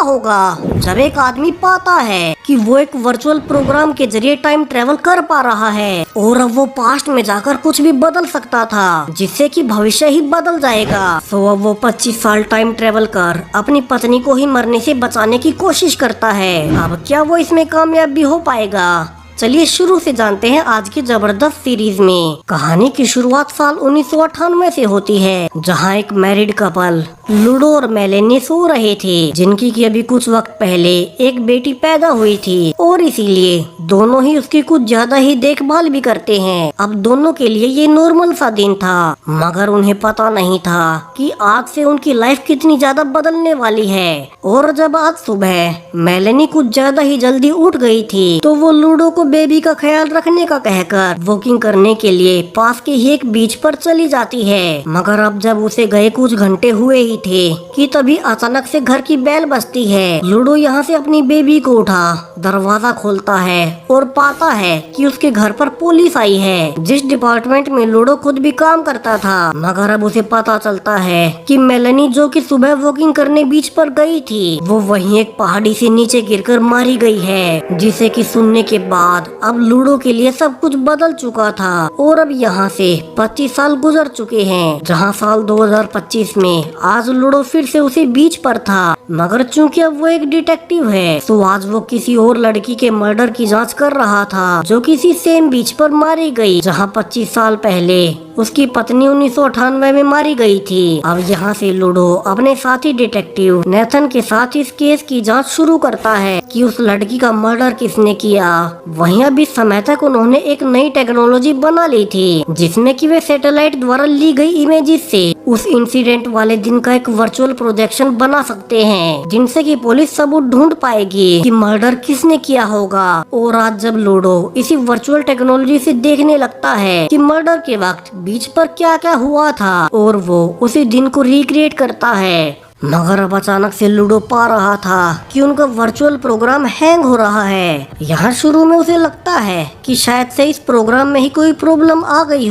होगा जब एक आदमी पाता है कि वो एक वर्चुअल प्रोग्राम के जरिए टाइम ट्रेवल कर पा रहा है और अब वो पास्ट में जाकर कुछ भी बदल सकता था जिससे कि भविष्य ही बदल जाएगा। तो अब वो 25 साल टाइम ट्रेवल कर अपनी पत्नी को ही मरने से बचाने की कोशिश करता है। अब क्या वो इसमें कामयाब भी हो पाएगा? चलिए शुरू से जानते हैं आज की जबरदस्त सीरीज में। कहानी की शुरुआत साल 1998 से होती है, जहां एक मैरिड कपल लूडो और मेलेनी सो रहे थे, जिनकी की अभी कुछ वक्त पहले एक बेटी पैदा हुई थी और इसीलिए दोनों ही उसकी कुछ ज्यादा ही देखभाल भी करते हैं। अब दोनों के लिए ये नॉर्मल सा दिन था, मगर उन्हें पता नहीं था कि आज से उनकी लाइफ कितनी ज्यादा बदलने वाली है। और जब आज सुबह मेलेनी कुछ ज्यादा ही जल्दी उठ गई थी, तो वो लूडो को बेबी का ख्याल रखने का कहकर वॉकिंग करने के लिए पास के ही एक बीच पर चली जाती है। मगर अब जब उसे गए कुछ घंटे हुए ही थे कि तभी अचानक से घर की बेल बजती है। लूडो यहाँ से अपनी बेबी को उठा दरवाजा खोलता है और पाता है कि उसके घर पर पुलिस आई है, जिस डिपार्टमेंट में लूडो खुद भी काम करता था। मगर अब उसे पता चलता है कि मेलेनी जो कि सुबह वॉकिंग करने बीच पर गई थी, वो वहीं एक पहाड़ी से नीचे गिरकर मारी गई है, जिसे कि सुनने के बाद अब लूडो के लिए सब कुछ बदल चुका था। और अब यहाँ से 25 साल गुजर चुके हैं, जहाँ साल 2025 में आज लूडो फिर से उसी बीच पर था। मगर चूंकि अब वो एक डिटेक्टिव है, तो आज वो किसी और लड़की के मर्डर की जांच कर रहा था, जो किसी सेम बीच पर मारी गई, जहाँ 25 साल पहले उसकी पत्नी 1998 में मारी गई थी। अब यहाँ से लूडो अपने साथी डिटेक्टिव नेथन के साथ इस केस की जांच शुरू करता है कि उस लड़की का मर्डर किसने किया। वहीं अभी समय तक उन्होंने एक नई टेक्नोलॉजी बना ली थी, जिसमें कि वे सैटेलाइट द्वारा ली गई इमेजेस से उस इंसिडेंट वाले दिन का एक वर्चुअल प्रोजेक्शन बना सकते हैं, जिनसे कि पुलिस सबूत ढूंढ पाएगी कि मर्डर किसने किया होगा। और आज जब लूडो इसी वर्चुअल टेक्नोलॉजी से देखने लगता है कि मर्डर के वक्त बीच पर क्या क्या हुआ था, और वो उसी दिन को रिक्रिएट करता है। मगर अब अचानक से लूडो पा रहा था कि उनका वर्चुअल प्रोग्राम हैंग हो रहा है। यहाँ शुरू में उसे लगता है कि शायद से इस प्रोग्राम में ही कोई प्रॉब्लम आ गई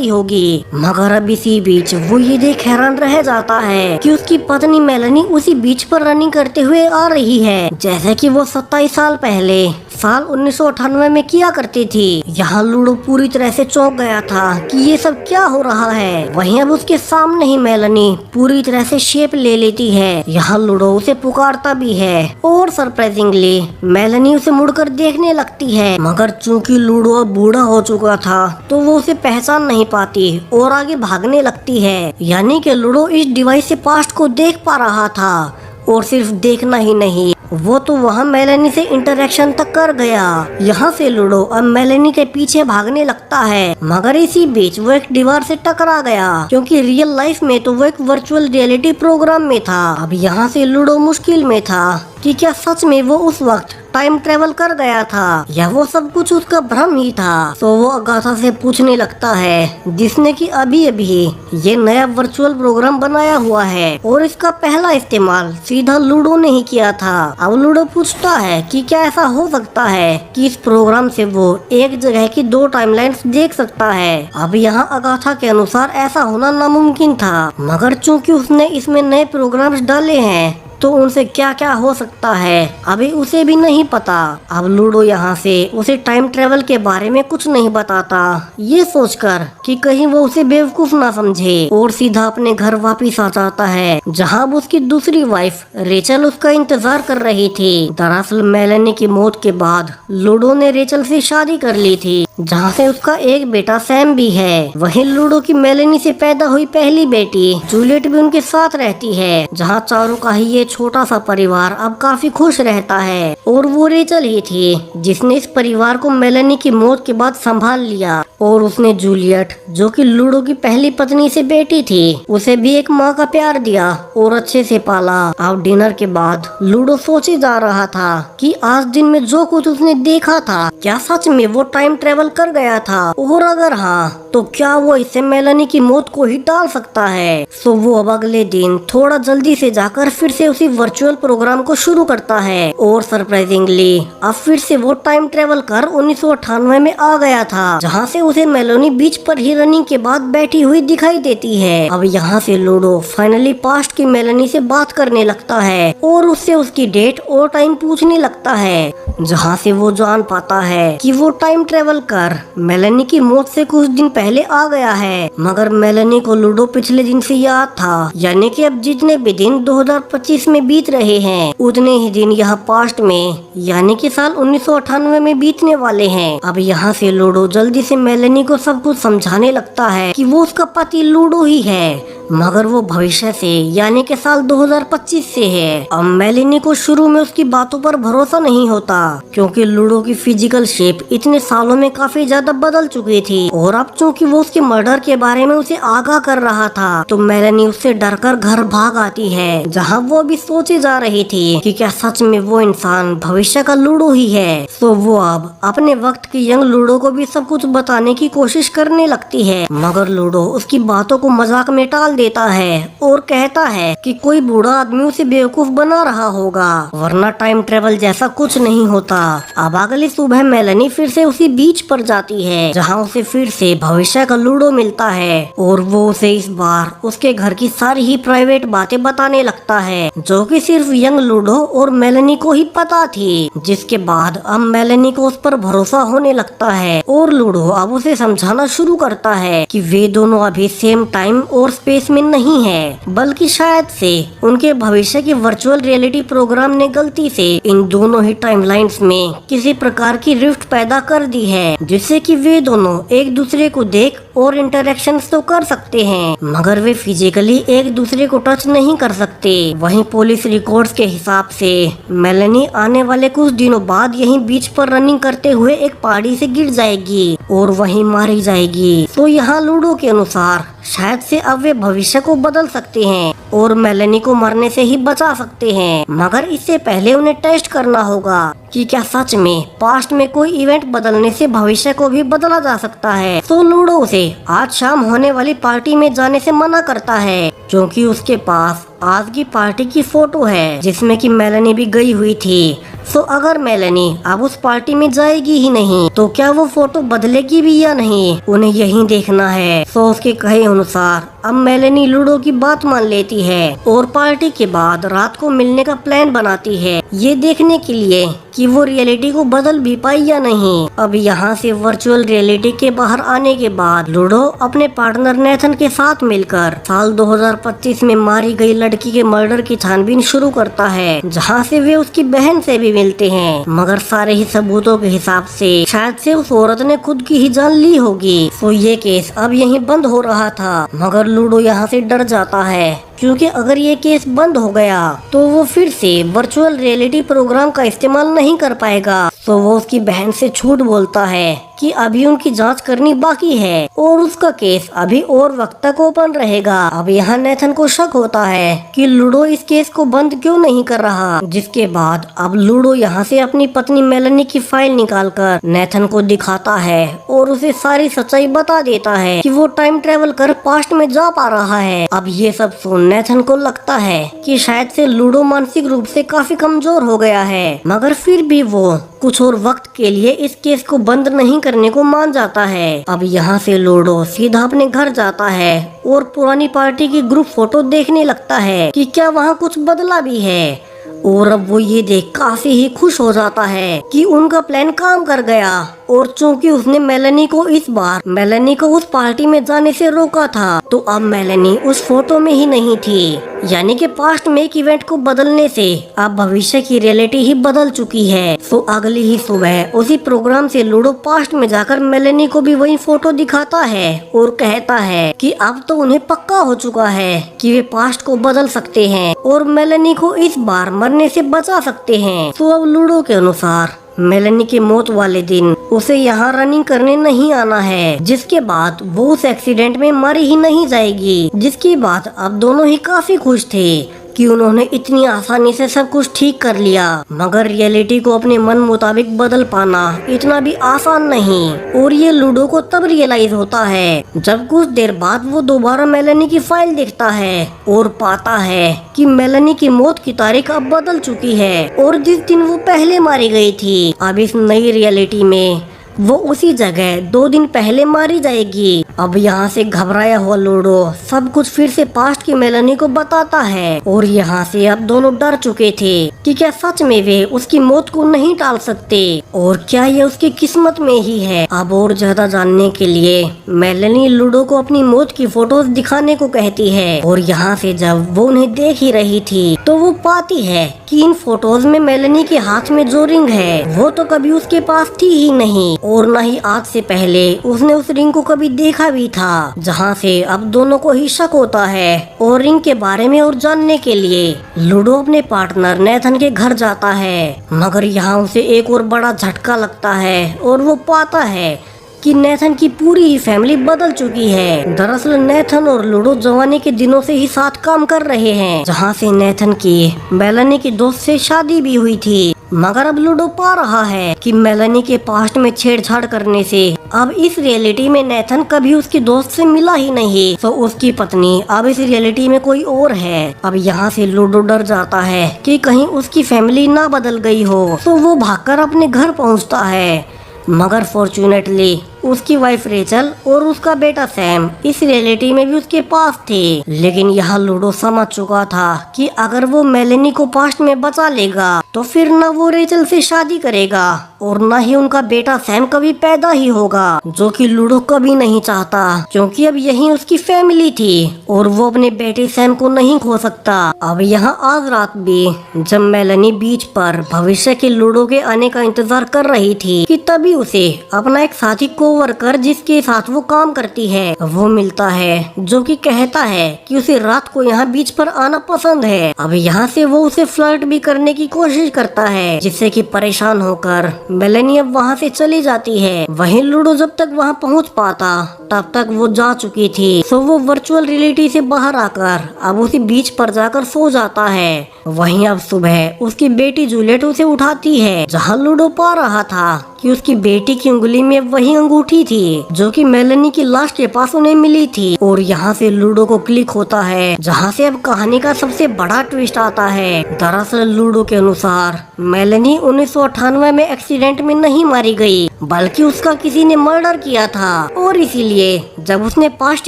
होगी, मगर अब इसी बीच वो ये देख हैरान रह जाता है कि उसकी पत्नी मेलेनी उसी बीच पर रनिंग करते हुए आ रही है, जैसे कि वो 27 साल पहले साल 1998 में किया करती थी। यहाँ लूडो पूरी तरह से चौंक गया था कि ये सब क्या हो रहा है। वहीं अब उसके सामने ही मेलेनी पूरी तरह से शेप ले लेती है। यहाँ लूडो उसे पुकारता भी है और सरप्राइजिंगली मेलेनी उसे मुड़कर देखने लगती है, मगर चूंकि लूडो अब बूढ़ा हो चुका था, तो वो उसे पहचान नहीं पाती और आगे भागने लगती है। यानी कि लूडो इस डिवाइस से पास्ट को देख पा रहा था, और सिर्फ देखना ही नहीं, वो तो वहाँ मेलेनी से इंटरेक्शन तक कर गया। यहाँ से लूडो अब मेलेनी के पीछे भागने लगता है, मगर इसी बीच वो एक दीवार से टकरा गया, क्योंकि रियल लाइफ में तो वो एक वर्चुअल रियलिटी प्रोग्राम में था। अब यहाँ से लूडो मुश्किल में था कि क्या सच में वो उस वक्त टाइम ट्रेवल कर गया था या वो सब कुछ उसका भ्रम ही था। तो वो अगाथा से पूछने लगता है, जिसने कि अभी अभी ये नया वर्चुअल प्रोग्राम बनाया हुआ है और इसका पहला इस्तेमाल सीधा लूडो ने ही किया था। अब लूडो पूछता है कि क्या ऐसा हो सकता है कि इस प्रोग्राम से वो एक जगह की 2 टाइमलाइन्स देख सकता है। अब यहाँ अगाथा के अनुसार ऐसा होना नामुमकिन था, मगर चूंकि उसने इसमें नए प्रोग्राम्स डाले हैं, तो उनसे क्या क्या हो सकता है अभी उसे भी नहीं पता। अब लूडो यहाँ से उसे टाइम ट्रेवल के बारे में कुछ नहीं बताता, ये सोचकर कि कहीं वो उसे बेवकूफ ना समझे, और सीधा अपने घर वापिस आ जाता है, जहाँ उसकी दूसरी वाइफ रेचल उसका इंतजार कर रही थी। दरअसल मेलेनी की मौत के बाद लूडो ने रेचल से शादी कर ली थी, जहाँ से उसका एक बेटा सैम भी है। वहीं लूडो की मेलेनी से पैदा हुई पहली बेटी जूलियट भी उनके साथ रहती है, जहाँ चारों का ही ये छोटा सा परिवार अब काफी खुश रहता है। और वो रेचल ही थी जिसने इस परिवार को मेलेनी की मौत के बाद संभाल लिया, और उसने जूलियट, जो कि लूडो की पहली पत्नी से बेटी थी, उसे भी एक माँ का प्यार दिया और अच्छे से पाला। अब डिनर के बाद लूडो सोचे जा रहा था कि आज दिन में जो कुछ उसने देखा था, क्या सच में वो टाइम ट्रेवल कर गया था, और अगर हाँ तो क्या वो इससे मेलेनी की मौत को ही टाल सकता है। सो वो अब अगले दिन थोड़ा जल्दी से जाकर फिर से उसी वर्चुअल प्रोग्राम को शुरू करता है और सरप्राइजिंगली अब फिर से वो टाइम ट्रेवल कर 1998 में आ गया था, जहाँ से उसे मेलोनी बीच पर ही रनिंग के बाद बैठी हुई दिखाई देती है। अब यहाँ से लूडो फाइनली पास्ट की मेलोनी से बात करने लगता है और उससे उसकी डेट और टाइम पूछने लगता है, जहाँ से वो जान पाता है कि वो टाइम ट्रेवल कर मेलेनी की मौत से कुछ दिन पहले आ गया है। मगर मेलेनी को लूडो पिछले दिन से याद था, यानी कि अब जितने भी दिन 2025 में बीत रहे हैं उतने ही दिन यहाँ पास्ट में यानी कि साल 1998 में बीतने वाले हैं। अब यहाँ से लूडो जल्दी से मेलेनी को सब कुछ समझाने लगता है कि वो उसका पति लूडो ही है, मगर वो भविष्य से यानी कि साल 2025 से है। अब मेलेनी को शुरू में उसकी बातों पर भरोसा नहीं होता, क्योंकि लूडो की फिजिकल शेप इतने सालों में काफी ज्यादा बदल चुकी थी और अब चूंकि वो उसके मर्डर के बारे में उसे आगाह कर रहा था, तो मेलेनी उससे डरकर घर भाग आती है, जहाँ वो भी सोचे जा रही थी कि क्या सच में वो इंसान भविष्य का लूडो ही है। तो वो अब अपने वक्त की यंग लूडो को भी सब कुछ बताने की कोशिश करने लगती है, मगर लूडो उसकी बातों को मजाक में टाल देता है और कहता है कि कोई बूढ़ा आदमी उसे बेवकूफ बना रहा होगा, वरना टाइम ट्रेवल जैसा कुछ नहीं होता। अब अगली सुबह मेलेनी फिर से उसी बीच पर जाती है, जहाँ उसे फिर से भविष्य का लूडो मिलता है और वो उसे इस बार उसके घर की सारी ही प्राइवेट बातें बताने लगता है, जो कि सिर्फ यंग लूडो और मेलेनी को ही पता थी। जिसके बाद अब मेलेनी को उस पर भरोसा होने लगता है और लूडो अब उसे समझाना शुरू करता है कि वे दोनों अभी सेम टाइम और स्पेस में नहीं है, बल्कि शायद से उनके भविष्य की वर्चुअल रियलिटी प्रोग्राम ने गलती से इन दोनों ही टाइमलाइंस में किसी प्रकार की रिफ्ट पैदा कर दी है, जिससे कि वे दोनों एक दूसरे को देख और इंटरेक्शन तो कर सकते हैं, मगर वे फिजिकली एक दूसरे को टच नहीं कर सकते। वहीं पुलिस रिकॉर्ड्स के हिसाब से मेलेनी आने वाले कुछ दिनों बाद यहीं बीच पर रनिंग करते हुए एक पहाड़ी से गिर जाएगी और वहीं मारी जाएगी। तो यहाँ लूडो के अनुसार शायद से अब वे भविष्य को बदल सकते हैं और मेलेनी को मरने से ही बचा सकते हैं, मगर इससे पहले उन्हें टेस्ट करना होगा कि क्या सच में पास्ट में कोई इवेंट बदलने से भविष्य को भी बदला जा सकता है। तो लूडो उसे आज शाम होने वाली पार्टी में जाने से मना करता है, क्योंकि उसके पास आज की पार्टी की फोटो है जिसमें कि मेलेनी भी गई हुई थी। सो अगर मेलेनी अब उस पार्टी में जाएगी ही नहीं तो क्या वो फोटो बदलेगी भी या नहीं, उन्हें यही देखना है। सो उसके कहे अनुसार अब मेलेनी लूडो की बात मान लेती है और पार्टी के बाद रात को मिलने का प्लान बनाती है, ये देखने के लिए कि वो रियलिटी को बदल भी पाई या नहीं। अब यहाँ से वर्चुअल रियलिटी के बाहर आने के बाद लूडो अपने पार्टनर नेथन के साथ मिलकर साल 2025 में मारी गई लड़की के मर्डर की छानबीन शुरू करता है, जहाँ से वे उसकी बहन से भी मिलते हैं, मगर सारे ही सबूतों के हिसाब से शायद से उस औरत ने खुद की ही जान ली होगी। तो ये केस अब यहीं बंद हो रहा था, मगर लूडो यहाँ से डर जाता है, क्योंकि अगर ये केस बंद हो गया तो वो फिर से वर्चुअल रियलिटी प्रोग्राम का इस्तेमाल नहीं कर पाएगा। तो वो उसकी बहन से झूठ बोलता है कि अभी उनकी जांच करनी बाकी है और उसका केस अभी और वक्त तक ओपन रहेगा। अब यहाँ नेथन को शक होता है कि लूडो इस केस को बंद क्यों नहीं कर रहा, जिसके बाद अब लूडो यहाँ से अपनी पत्नी मेलेनी की फाइल निकालकर नेथन को दिखाता है और उसे सारी सच्चाई बता देता है कि वो टाइम ट्रेवल कर पास्ट में जा पा रहा है। अब ये सब सुन नेथन को लगता है कि शायद से लूडो मानसिक रूप से काफी कमजोर हो गया है, मगर फिर भी वो कुछ और वक्त के लिए इस केस को बंद नहीं करने को मान जाता है। अब यहाँ से लूडो सीधा अपने घर जाता है और पुरानी पार्टी की ग्रुप फोटो देखने लगता है कि क्या वहाँ कुछ बदला भी है, और अब वो ये देख काफी ही खुश हो जाता है कि उनका प्लान काम कर गया। और चूंकि उसने मेलेनी को इस बार मेलेनी को उस पार्टी में जाने से रोका था, तो अब मेलेनी उस फोटो में ही नहीं थी, यानी कि पास्ट में एक इवेंट को बदलने से अब भविष्य की रियलिटी ही बदल चुकी है। तो अगली ही सुबह उसी प्रोग्राम से लूडो पास्ट में जाकर मेलेनी को भी वही फोटो दिखाता है और कहता है कि अब तो उन्हें पक्का हो चुका है कि वे पास्ट को बदल सकते हैं और मेलेनी को इस बार मरने से बचा सकते हैं। तो अब लूडो के अनुसार मेलेनी की मौत वाले दिन उसे यहाँ रनिंग करने नहीं आना है, जिसके बाद वो उस एक्सीडेंट में मरी ही नहीं जाएगी, जिसकी बात अब दोनों ही काफी खुश थे। कि उन्होंने इतनी आसानी से सब कुछ ठीक कर लिया, मगर रियलिटी को अपने मन मुताबिक बदल पाना इतना भी आसान नहीं। और ये लूडो को तब रियलाइज होता है जब कुछ देर बाद वो दोबारा मेलेनी की फाइल देखता है और पाता है कि मेलेनी की मौत की तारीख अब बदल चुकी है और जिस दिन वो पहले मारी गई थी, अब इस नई रियलिटी में वो उसी जगह 2 दिन पहले मारी जाएगी। अब यहाँ से घबराया हुआ लूडो सब कुछ फिर से पास्ट की मेलेनी को बताता है और यहाँ से अब दोनों डर चुके थे कि क्या सच में वे उसकी मौत को नहीं टाल सकते और क्या ये उसकी किस्मत में ही है। अब और ज्यादा जानने के लिए मेलेनी लूडो को अपनी मौत की फोटोज दिखाने को कहती है और यहाँ से जब वो उन्हें देख ही रही थी तो वो पाती है कि इन फोटोज में मेलेनी के हाथ में जो रिंग है वो तो कभी उसके पास थी ही नहीं और न ही आज से पहले उसने उस रिंग को कभी देखा भी था। जहाँ से अब दोनों को ही शक होता है और रिंग के बारे में और जानने के लिए लूडो अपने पार्टनर नेथन के घर जाता है, मगर यहाँ उसे एक और बड़ा झटका लगता है और वो पाता है कि नेथन की पूरी ही फैमिली बदल चुकी है। दरअसल नेथन और लूडो जवानी के दिनों से ही साथ काम कर रहे हैं, जहाँ से नेथन की मेलेनी की दोस्त से शादी भी हुई थी। मगर अब लूडो पा रहा है कि मेलेनी के पास्ट में छेड़छाड़ करने से अब इस रियलिटी में नेथन कभी उसकी दोस्त से मिला ही नहीं, तो उसकी पत्नी अब इस रियलिटी में कोई और है। अब यहाँ से लूडो डर जाता है कि कहीं उसकी फैमिली ना बदल गई हो, तो वो भागकर अपने घर पहुँचता है। मगर फॉर्चुनेटली उसकी वाइफ रेचल और उसका बेटा सैम इस रियलिटी में भी उसके पास थे। लेकिन यहाँ लूडो समझ चुका था कि अगर वो मेलेनी को पास्ट में बचा लेगा तो फिर न वो रेचल से शादी करेगा और न ही उनका बेटा सैम कभी पैदा ही होगा, जो कि लूडो कभी नहीं चाहता, क्योंकि अब यही उसकी फैमिली थी और वो अपने बेटे सैम को नहीं खो सकता। अब यहाँ आज रात भी जब मेलेनी बीच पर भविष्य के लूडो के आने का इंतजार कर रही थी कि तभी उसे अपना एक साथी कोवर्कर जिसके साथ वो काम करती है वो मिलता है, जो कि कहता है कि उसे रात को यहाँ बीच पर आना पसंद है। अब यहाँ से वो उसे फ्लर्ट भी करने की कोशिश करता है, जिससे कि परेशान होकर मेलेनी अब वहाँ से चली जाती है। वहीं लूडो जब तक वहाँ पहुँच पाता तब तक वो जा चुकी थी, तो वो वर्चुअल रियलिटी से बाहर आकर अब उसी बीच पर जाकर सो जाता है। वहीं अब सुबह उसकी बेटी जूलियट उसे उठाती है, जहाँ लूडो पा रहा था कि उसकी बेटी की उंगली में वही अंगूठी थी जो कि मेलेनी की लाश के पास उन्हें मिली थी। और यहाँ से लूडो को क्लिक होता है, जहाँ से अब कहानी का सबसे बड़ा ट्विस्ट आता है। दरअसल लूडो के अनुसार मेलेनी 1998 में एक्सीडेंट में नहीं मारी गई, बल्कि उसका किसी ने मर्डर किया था और इसीलिए जब उसने पास्ट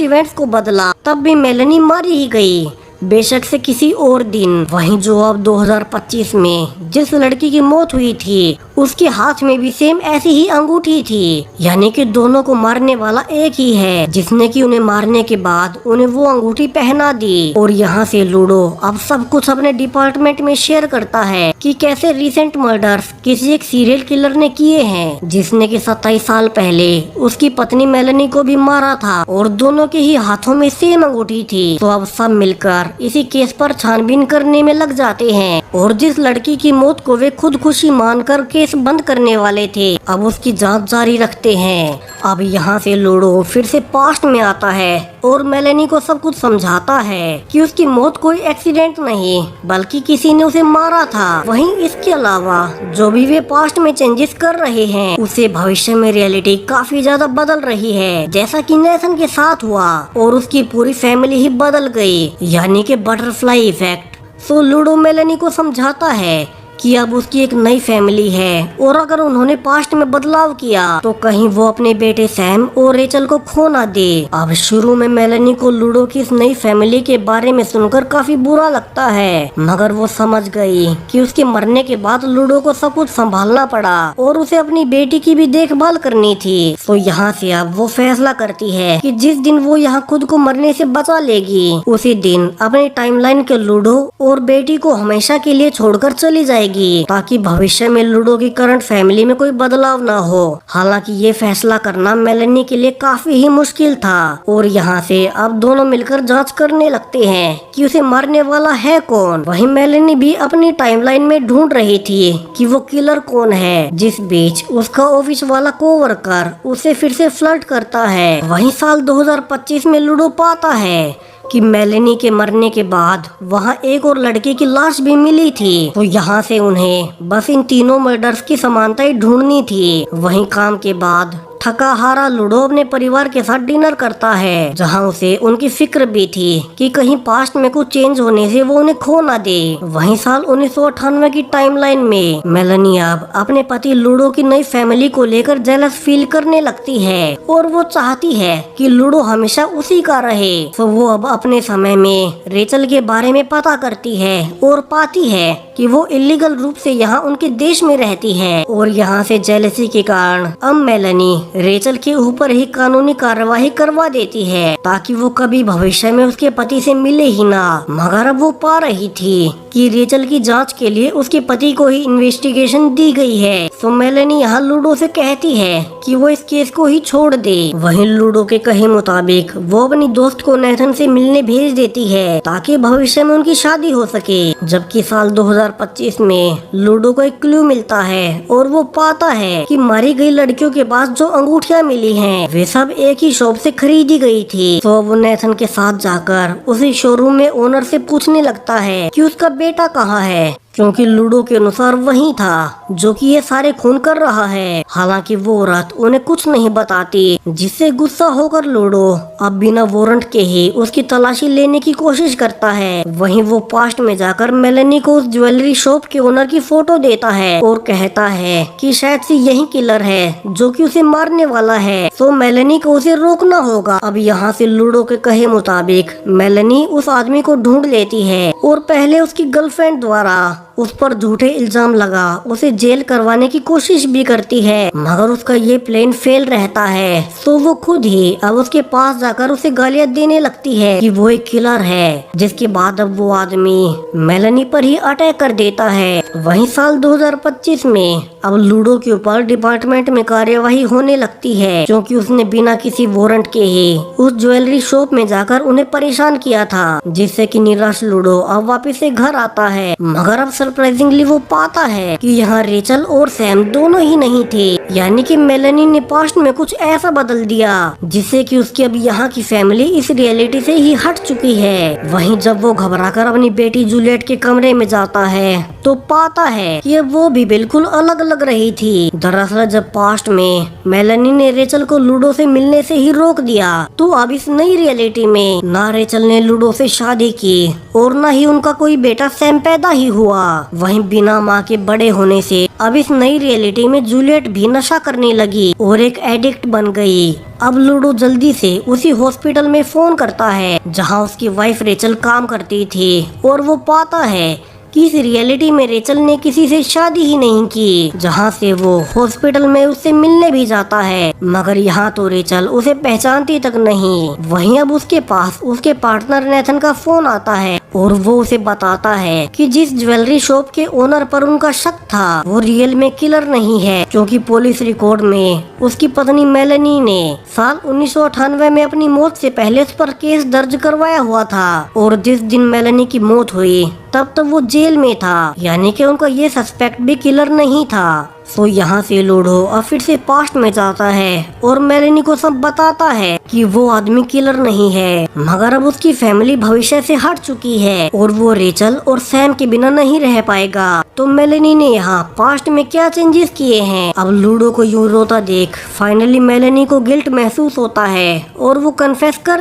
इवेंट्स को बदला तब भी मेलेनी मारी ही गई, बेशक से किसी और दिन। वहीं जो अब 2025 में जिस लड़की की मौत हुई थी उसके हाथ में भी सेम ऐसी ही अंगूठी थी, यानी कि दोनों को मारने वाला एक ही है, जिसने कि उन्हें मारने के बाद उन्हें वो अंगूठी पहना दी। और यहाँ से लूडो अब सब कुछ अपने डिपार्टमेंट में शेयर करता है कि कैसे रिसेंट मर्डर्स किसी एक सीरियल किलर ने किए हैं, जिसने कि 27 साल पहले उसकी पत्नी मेलेनी को भी मारा था और दोनों के ही हाथों में सेम अंगूठी थी। तो अब सब मिलकर इसी केस पर छानबीन करने में लग जाते हैं और जिस लड़की की मौत को वे खुदकुशी मानकर केस बंद करने वाले थे अब उसकी जांच जारी रखते हैं। अब यहाँ से लूडो फिर से पास्ट में आता है और मेलेनी को सब कुछ समझाता है कि उसकी मौत कोई एक्सीडेंट नहीं बल्कि किसी ने उसे मारा था। वहीं इसके अलावा जो भी वे पास्ट में चेंजेस कर रहे हैं उसे भविष्य में रियलिटी काफी ज्यादा बदल रही है, जैसा कि नेथन के साथ हुआ और उसकी पूरी फैमिली ही बदल गई, यानी कि बटरफ्लाई इफेक्ट। सो लूडो मेलेनी को समझाता है कि अब उसकी एक नई फैमिली है और अगर उन्होंने पास्ट में बदलाव किया तो कहीं वो अपने बेटे सैम और रेचल को खो ना दे। अब शुरू में मेलेनी को लूडो की इस नई फैमिली के बारे में सुनकर काफी बुरा लगता है, मगर वो समझ गई कि उसके मरने के बाद लूडो को सब कुछ संभालना पड़ा और उसे अपनी बेटी की भी देखभाल करनी थी। तो यहाँ से अब वो फैसला करती है कि जिस दिन वो यहाँ खुद को मरने से बचा लेगी उसी दिन अपनी टाइमलाइन के लूडो और बेटी को हमेशा के लिए छोड़कर चली जाएगी, ताकि भविष्य में लूडो की करंट फैमिली में कोई बदलाव ना हो। हालांकि ये फैसला करना मेलेनी के लिए काफी ही मुश्किल था और यहाँ से अब दोनों मिलकर जांच करने लगते हैं कि उसे मारने वाला है कौन। वहीं मेलेनी भी अपनी टाइमलाइन में ढूंढ रही थी कि वो किलर कौन है, जिस बीच उसका ऑफिस वाला कोवर्कर उसे फिर से फ्लर्ट करता है। वहीं साल 2025 में लूडो पाता है कि मेलेनी के मरने के बाद वहाँ एक और लड़के की लाश भी मिली थी। तो यहाँ से उन्हें बस इन तीनों मर्डर्स की समानताएं ढूंढनी थी। वहीं काम के बाद थका हारा लूडो अपने परिवार के साथ डिनर करता है, जहां उसे उनकी फिक्र भी थी कि कहीं पास्ट में कुछ चेंज होने से वो उन्हें खो ना दे। वहीं साल 1998 की टाइमलाइन में मेलेनी अब अपने पति लूडो की नई फैमिली को लेकर जेलस फील करने लगती है और वो चाहती है कि लूडो हमेशा उसी का रहे। तो वो अब अपने समय में रेचल के बारे में पता करती है और पाती है कि वो इलीगल रूप से यहाँ उनके देश में रहती है और यहाँ से जेलसी के कारण अब मेलेनी रेचल के ऊपर ही कानूनी कार्यवाही करवा देती है ताकि वो कभी भविष्य में उसके पति से मिले ही ना। मगर अब वो पा रही थी कि रेचल की जांच के लिए उसके पति को ही इन्वेस्टिगेशन दी गई है। तो मेलेनी यहाँ लूडो से कहती है कि वो इस केस को ही छोड़ दे। वहीं लूडो के कहे मुताबिक वो अपनी दोस्त को नेथन से मिलने भेज देती है ताकि भविष्य में उनकी शादी हो सके। जबकि साल 2025 में लूडो को एक क्लू मिलता है और वो पाता है कि मारी गई लड़कियों के पास जो अंगूठियां मिली हैं वे सब एक ही शॉप से खरीदी गई थी। तो वो नेथन के साथ जाकर उसी शोरूम में ओनर से पूछने लगता है कि उसका बेटा कहाँ है, क्योंकि लूडो के अनुसार वही था जो कि ये सारे खून कर रहा है। हालांकि वो औरत उन्हें कुछ नहीं बताती, जिससे गुस्सा होकर लूडो अब बिना वारंट के ही उसकी तलाशी लेने की कोशिश करता है। वहीं वो पास्ट में जाकर मेलेनी को उस ज्वेलरी शॉप के ओनर की फोटो देता है और कहता है कि शायद से यही किलर है जो कि उसे मारने वाला है। तो मेलेनी को उसे रोकना होगा। अब यहाँ से लूडो के कहे मुताबिक मेलेनी उस आदमी को ढूंढ लेती है और पहले उसकी गर्लफ्रेंड द्वारा उस पर झूठे इल्जाम लगा उसे जेल करवाने की कोशिश भी करती है, मगर उसका ये प्लान फेल रहता है। तो वो खुद ही अब उसके पास जाकर उसे गालियां देने लगती है कि वो एक किलर है, जिसके बाद अब वो आदमी मेलेनी पर ही अटैक कर देता है। वहीं साल 2025 में अब लूडो के ऊपर डिपार्टमेंट में कार्यवाही होने लगती है, क्योंकि उसने बिना किसी वारंट के ही उस ज्वेलरी शॉप में जाकर उन्हें परेशान किया था, जिससे कि निराश लूडो अब वापस से घर आता है। मगर अब सरप्राइजिंगली वो पाता है कि यहाँ रेचल और सैम दोनों ही नहीं थे, यानी कि मेलेनी ने पास्ट में कुछ ऐसा बदल दिया जिससे कि उसकी अब यहाँ की फैमिली इस रियलिटी से ही हट चुकी है। वहीं जब वो घबराकर अपनी बेटी जूलियट के कमरे में जाता है तो पाता है कि वो भी बिल्कुल अलग लग रही थी। दरअसल जब पास्ट में मेलेनी ने रेचल को लूडो से मिलने से ही रोक दिया, तो अब इस नई रियलिटी में ना रेचल ने लूडो से शादी की और न ही उनका कोई बेटा सैम पैदा ही हुआ। वहीं बिना माँ के बड़े होने से अब इस नई रियलिटी में जूलियट भी नशा करने लगी और एक एडिक्ट बन गई। अब लूडो जल्दी से उसी हॉस्पिटल में फोन करता है जहाँ उसकी वाइफ रेचल काम करती थी और वो पाता है कि इस रियलिटी में रेचल ने किसी से शादी ही नहीं की, जहाँ से वो हॉस्पिटल में उससे मिलने भी जाता है, मगर यहाँ तो रेचल उसे पहचानती तक नहीं। वहीं अब उसके पास उसके पार्टनर नेथन का फोन आता है और वो उसे बताता है कि जिस ज्वेलरी शॉप के ओनर पर उनका शक था वो रियल में किलर नहीं है, क्योंकि पुलिस रिकॉर्ड में उसकी पत्नी मेलेनी ने साल 1998 में अपनी मौत से पहले उस पर केस दर्ज करवाया हुआ था और जिस दिन मेलेनी की मौत हुई तब वो जेल में था, यानी कि उनका ये सस्पेक्ट भी किलर नहीं था। तो यहाँ से लूडो अब फिर से पास्ट में जाता है और मेलेनी को सब बताता है कि वो आदमी किलर नहीं है, मगर अब उसकी फैमिली भविष्य से हट चुकी है और वो रेचल और सैम के बिना नहीं रह पाएगा। तो मेलेनी ने यहाँ पास्ट में क्या चेंजेस किए हैं। अब लूडो को यूं रोता देख फाइनली मेलेनी को गिल्ट महसूस होता है और वो कन्फेस कर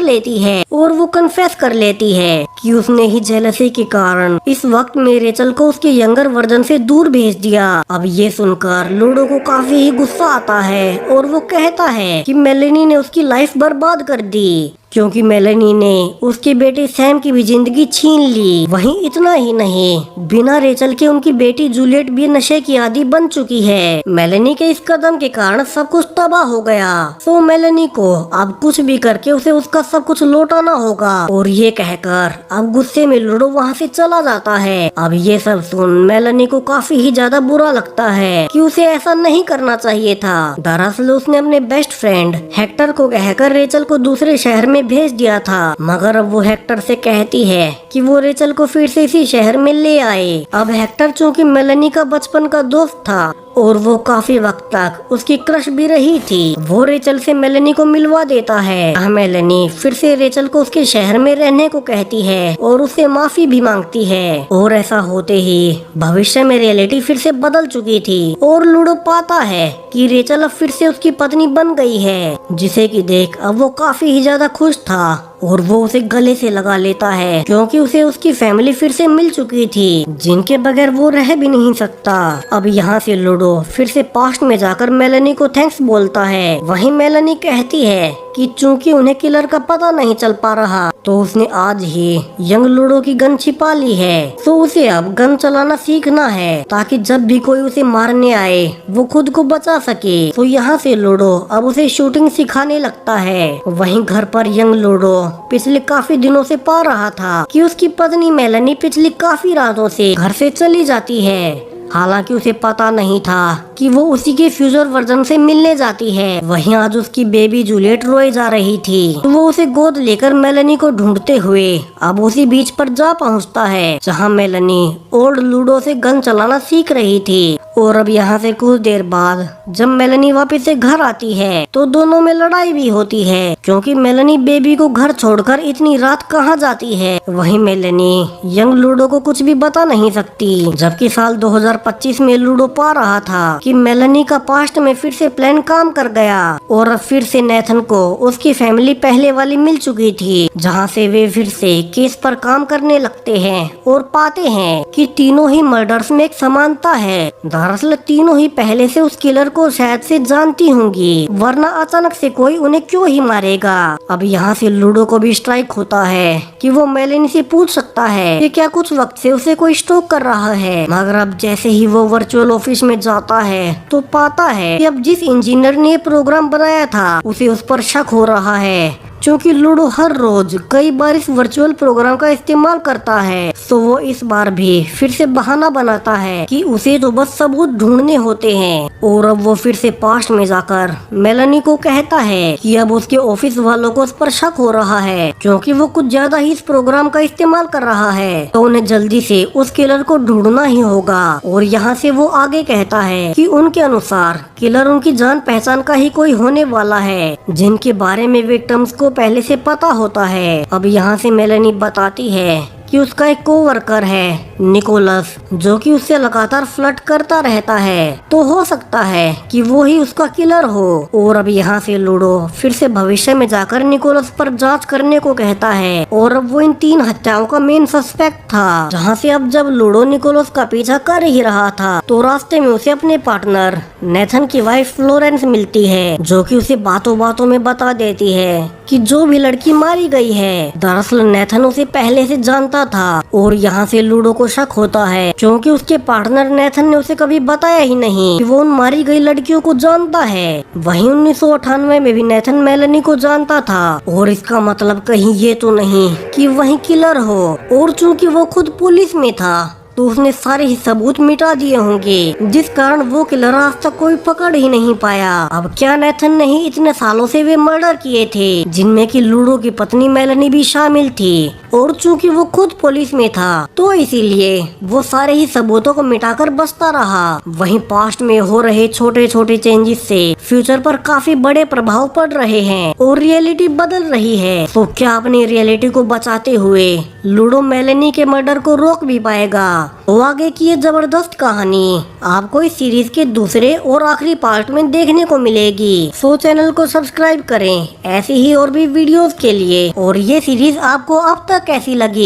लेती है कि उसने ही जेलसी के कारण इस वक्त में रेचल को उसके यंगर वर्जन से दूर भेज दिया। अब ये सुनकर लूडो को काफी ही गुस्सा आता है और वो कहता है कि मेलेनी ने उसकी लाइफ बर्बाद कर दी, क्योंकि मेलेनी ने उसके बेटे सैम की भी जिंदगी छीन ली। वहीं इतना ही नहीं, बिना रेचल के उनकी बेटी जूलियट भी नशे की आदी बन चुकी है। मेलेनी के इस कदम के कारण सब कुछ तबाह हो गया। तो मेलेनी को अब कुछ भी करके उसे उसका सब कुछ लौटाना होगा और ये कहकर अब गुस्से में लूडो वहाँ से चला जाता है। अब ये सब सुन मेलेनी को काफी ही ज्यादा बुरा लगता है कि उसे ऐसा नहीं करना चाहिए था। दरअसल उसने अपने बेस्ट फ्रेंड हेक्टर को कहकर रेचल को दूसरे शहर में भेज दिया था, मगर अब वो हेक्टर से कहती है कि वो रेचल को फिर से इसी शहर में ले आए। अब हेक्टर चूंकि मेलेनी का बचपन का दोस्त था और वो काफी वक्त तक उसकी क्रश भी रही थी। वो रेचल से मेलेनी को मिलवा देता है। मेलेनी फिर से रेचल को उसके शहर में रहने को कहती है और उससे माफी भी मांगती है। और ऐसा होते ही भविष्य में रियलिटी फिर से बदल चुकी थी और लूडो पाता है कि रेचल अब फिर से उसकी पत्नी बन गई है, जिसे कि देख अब वो काफी ही ज्यादा खुश था और वो उसे गले से लगा लेता है क्योंकि उसे उसकी फैमिली फिर से मिल चुकी थी, जिनके बगैर वो रह भी नहीं सकता। अब यहाँ से लूडो फिर से पास्ट में जाकर मेलेनी को थैंक्स बोलता है। वहीं मेलेनी कहती है कि चूंकि उन्हें किलर का पता नहीं चल पा रहा तो उसने आज ही यंग लूडो की गन छिपा ली है, तो उसे अब गन चलाना सीखना है ताकि जब भी कोई उसे मारने आए वो खुद को बचा सके। तो यहाँ से लूडो अब उसे शूटिंग सिखाने लगता है। वहीं घर पर यंग लूडो पिछले काफी दिनों से पा रहा था कि उसकी पत्नी मेलेनी पिछली काफी रातों से घर से चली जाती है। हालांकि उसे पता नहीं था कि वो उसी के फ्यूचर वर्जन से मिलने जाती है। वहीं आज उसकी बेबी जूलियट रोए जा रही थी, तो वो उसे गोद लेकर मेलेनी को ढूंढते हुए अब उसी बीच पर जा पहुंचता है जहां मेलेनी ओल्ड लूडो से गन चलाना सीख रही थी। और अब यहाँ से कुछ देर बाद जब मेलेनी वापस से घर आती है तो दोनों में लड़ाई भी होती है क्योंकि मेलेनी बेबी को घर छोड़कर इतनी रात कहाँ जाती है। वहीं मेलेनी यंग लूडो को कुछ भी बता नहीं सकती, जबकि साल 2025 में लूडो पा रहा था कि मेलेनी का पास्ट में फिर से प्लान काम कर गया और अब फिर से नेथन को उसकी फैमिली पहले वाली मिल चुकी थी, जहाँ से वे फिर से केस पर काम करने लगते हैं और पाते हैं कि तीनों ही मर्डर्स में एक समानता है। दरअसल तीनों ही पहले से उस किलर को शायद से जानती होंगी, वरना अचानक से कोई उन्हें क्यों ही मारेगा। अब यहाँ से लूडो को भी स्ट्राइक होता है कि वो मेलेनी से पूछ सकता है कि क्या कुछ वक्त से उसे कोई स्टॉक कर रहा है, मगर अब जैसे ही वो वर्चुअल ऑफिस में जाता है तो पाता है कि अब जिस इंजीनियर ने प्रोग्राम बनाया था उसे उस पर शक हो रहा है, क्योंकि लूडो हर रोज कई बार इस वर्चुअल प्रोग्राम का इस्तेमाल करता है। तो वो इस बार भी फिर से बहाना बनाता है कि उसे तो बस सबूत ढूंढने होते हैं। और अब वो फिर से पास्ट में जाकर मेलेनी को कहता है कि अब उसके ऑफिस वालों को उस पर शक हो रहा है क्योंकि वो कुछ ज्यादा ही इस प्रोग्राम का इस्तेमाल कर रहा है, तो उन्हें जल्दी से उस किलर को ढूंढना ही होगा। और यहाँ से वो आगे कहता है कि उनके अनुसार किलर उनकी जान पहचान का ही कोई होने वाला है, जिनके बारे में विक्टिम्स को पहले से पता होता है। अब यहाँ से मेलेनी बताती है कि उसका एक कोवर्कर है निकोलस, जो कि उससे लगातार फ्लर्ट करता रहता है, तो हो सकता है कि वो ही उसका किलर हो। और अब यहाँ से लूडो फिर से भविष्य में जाकर निकोलस पर जांच करने को कहता है और अब वो इन 3 हत्याओं का मेन सस्पेक्ट था। जहाँ से अब जब लूडो निकोलस का पीछा कर ही रहा था तो रास्ते में उसे अपने पार्टनर नेथन की वाइफ फ्लोरेंस मिलती है, जो कि उसे बातों बातों में बता देती है कि जो भी लड़की मारी गई है दरअसल नेथन उसे पहले से जानता था। और यहाँ से लूडो को शक होता है क्योंकि उसके पार्टनर नेथन ने उसे कभी बताया ही नहीं कि वो उन मारी गई लड़कियों को जानता है। वहीं 1998 में भी नेथन मेलेनी को जानता था और इसका मतलब कहीं ये तो नहीं कि वही किलर हो। और चूंकि वो खुद पुलिस में था तो उसने सारे ही सबूत मिटा दिए होंगे, जिस कारण वो किलर आज तक कोई पकड़ ही नहीं पाया। अब क्या नेथन ने ही इतने सालों से वे मर्डर किए थे, जिनमें कि लूडो की पत्नी मेलेनी भी शामिल थी। और चूंकि वो खुद पुलिस में था तो इसीलिए वो सारे ही सबूतों को मिटाकर बचता रहा। वहीं पास्ट में हो रहे छोटे छोटे चेंजेस से फ्यूचर पर काफी बड़े प्रभाव पड़ रहे हैं और रियलिटी बदल रही है। तो क्या अपनी रियलिटी को बचाते हुए लूडो मेलेनी के मर्डर को रोक भी पाएगा? तो आगे की ये जबरदस्त कहानी आपको इस सीरीज के दूसरे और आखिरी पार्ट में देखने को मिलेगी। सो चैनल को सब्सक्राइब करें ऐसी ही और भी वीडियोस के लिए। और ये सीरीज आपको अब तक कैसी लगी?